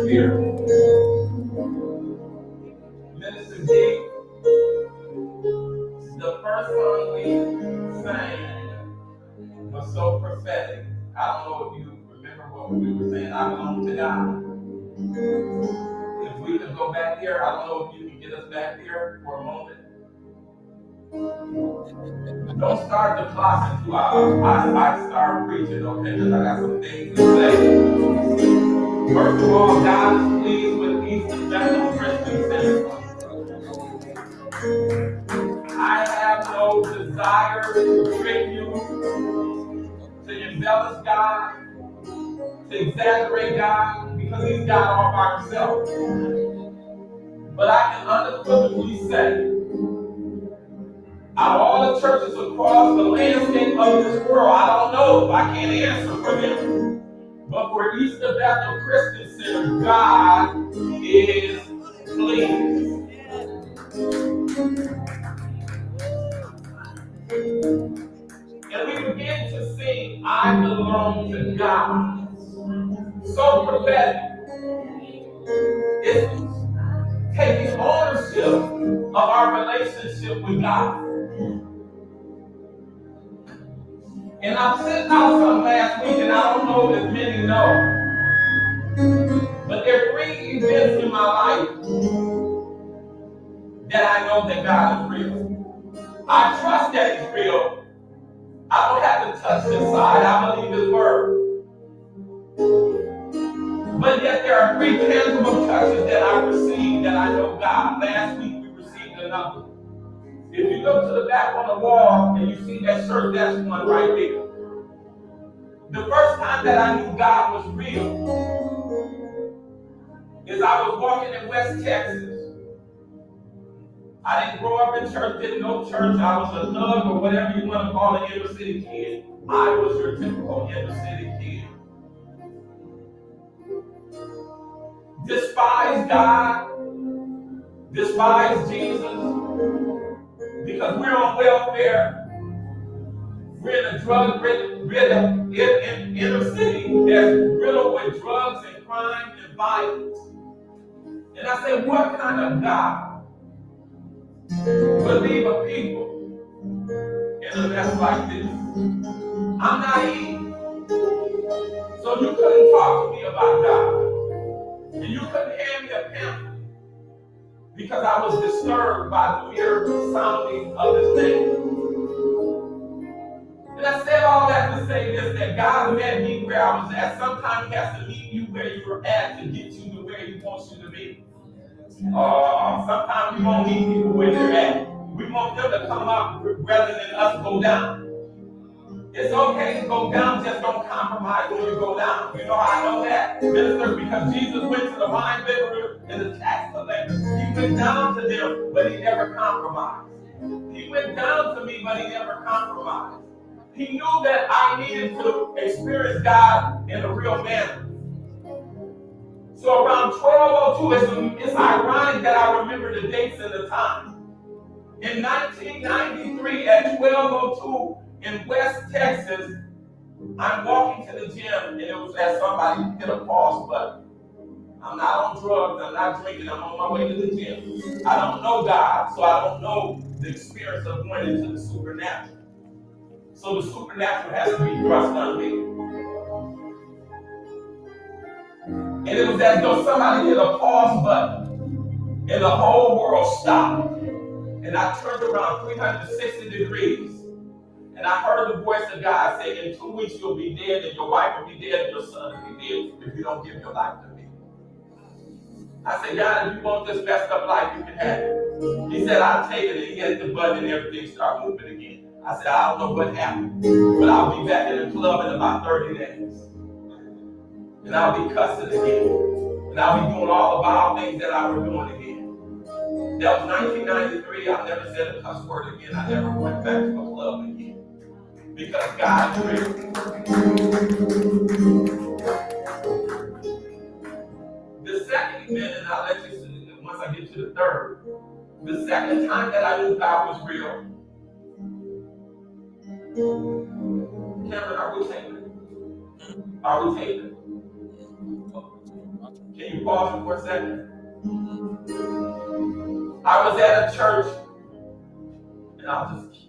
Spirit. Minister D, the first song we sang was so prophetic. I don't know if you remember what we were saying. I belong to God. If we could go back there, I don't know if you can get us back there for a moment. Don't start the clock until I start preaching, okay? Because I got some things to say. First of all, God is pleased with East Bethel Christian Center. I have no desire to trick you, to embellish God, to exaggerate God, because He's God all by Himself. But I can unequivocally say, out of all the churches across the landscape of this world, I don't know, I can't answer for them. But for Easter Bethel Christian Center, God is pleased. And we begin to sing, I belong to God. So prophetic. It's taking ownership of our relationship with God. And I sent out some last week, and I don't know if many know, but there are 3 events in my life that I know that God is real. I trust that He's real. I don't have to touch His side. I believe His word. But yet there are 3 tangible touches that I received that I know God. Last week we received another. If you go to the back on the wall and you see that shirt, that's one right there. The first time that I knew God was real is I was walking in West Texas. I didn't grow up in church, didn't know church. I was a nug or whatever you want to call an inner city kid. I was your typical inner city kid. Despise God, despise Jesus, because we're on welfare. We're in a drug-ridden inner city that's riddled with drugs and crime and violence. And I said, what kind of God would leave a people in a mess like this? I'm naive. So you couldn't talk to me about God. And you couldn't hand me a pamphlet because I was disturbed by the mere sounding of His name. And I said all that to say this, that God met me where I was at. Sometimes He has to meet you where you were at to get you to where He wants you to be. Sometimes we won't meet people where they're at. We want them to come up rather than us go down. It's okay to go down, just don't compromise when you go down. You know how I know that, minister? Because Jesus went to the wine bibber and the tax collector. He went down to them, but He never compromised. He went down to me, but He never compromised. He knew that I needed to experience God in a real manner. So around 1202, it's ironic that I remember the dates and the time. In 1993 at 1202 in West Texas, I'm walking to the gym, and it was as somebody hit a pause button. I'm not on drugs, I'm not drinking, I'm on my way to the gym. I don't know God, so I don't know the experience of going into the supernatural. So the supernatural has to be thrust on me. And it was as though somebody hit a pause button, and the whole world stopped. And I turned around 360 degrees. And I heard the voice of God say, in 2 weeks you'll be dead, and your wife will be dead, and your son will be dead if you don't give your life to me. I said, God, if you want this messed up life, you can have it. He said, I'll take it. And he hit the button and everything started moving again. I said, I don't know what happened, but I'll be back in the club in about 30 days. And I'll be cussing again. And I'll be doing all the vile things that I was doing again. That was 1993. I never said a cuss word again. I never went back to a club again. Because God is real. The second event, and I'll let you see it once I get to the third. The second time that I knew God was real. Cameron, are we taping? Are we taping? Can Can you pause it for a second? I was at a church, and I'll just